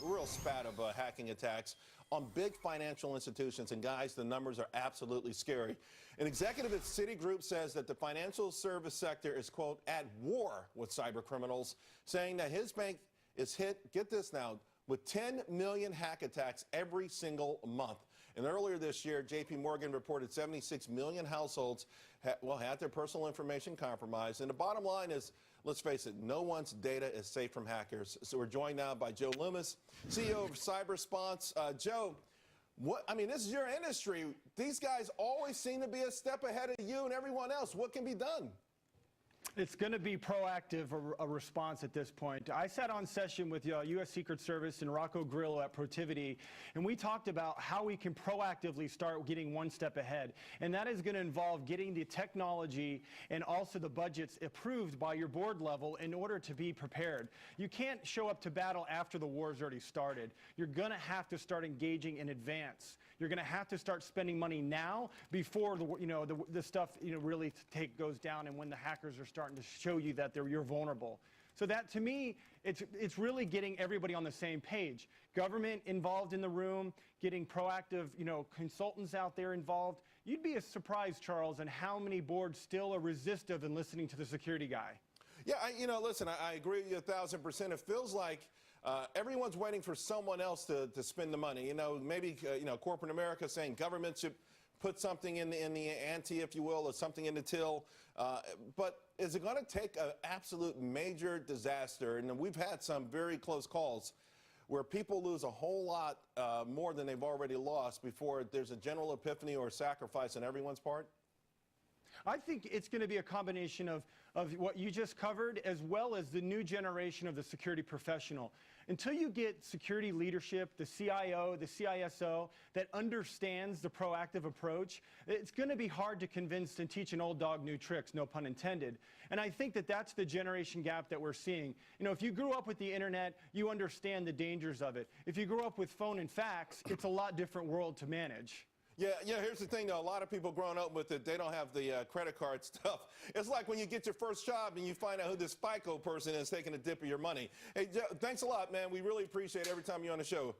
real spat of hacking attacks on big financial institutions. And guys, the numbers are absolutely scary. An executive at Citigroup says that the financial service sector is, quote, at war with cyber criminals, saying that his bank is hit, get this now, with 10 million hack attacks every single month. And earlier this year, J.P. Morgan reported 76 million households had their personal information compromised. And the bottom line is, let's face it, no one's data is safe from hackers. So we're joined now by Joe Loomis, CEO of Cybersponse. Joe, this is your industry. These guys always seem to be a step ahead of you and everyone else. What can be done? It's going to be proactive, a response at this point. I sat on session with U.S. Secret Service and Rocco Grillo at Protiviti, and we talked about how we can proactively start getting one step ahead. And that is going to involve getting the technology and also the budgets approved by your board level in order to be prepared. You can't show up to battle after the war's already started. You're going to have to start engaging in advance. You're going to have to start spending money now before the stuff really goes down, and when the hackers are starting to show you that you're vulnerable. So that, to me, it's really getting everybody on the same page. Government involved in the room, getting proactive, consultants out there involved. You'd be surprised, Charles, on how many boards still are resistive in listening to the security guy. Yeah, listen, I agree with you 1,000%. It feels like everyone's waiting for someone else to spend the money. Maybe corporate America saying government should put something in the ante, if you will, or something in the till. But is it going to take an absolute major disaster? And we've had some very close calls where people lose a whole lot more than they've already lost before there's a general epiphany or sacrifice on everyone's part? I think it's going to be a combination of what you just covered, as well as the new generation of the security professional. Until you get security leadership, the CIO, the CISO, that understands the proactive approach, it's going to be hard to convince and teach an old dog new tricks, no pun intended. And I think that that's the generation gap that we're seeing. If you grew up with the internet, you understand the dangers of it. If you grew up with phone and fax, it's a lot different world to manage. Yeah, here's the thing, though. A lot of people growing up with it, they don't have the credit card stuff. It's like when you get your first job and you find out who this FICO person is taking a dip of your money. Hey, Joe, thanks a lot, man. We really appreciate it every time you're on the show.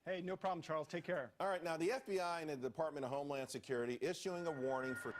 Hey, no problem, Charles. Take care. All right, now the FBI and the Department of Homeland Security issuing a warning for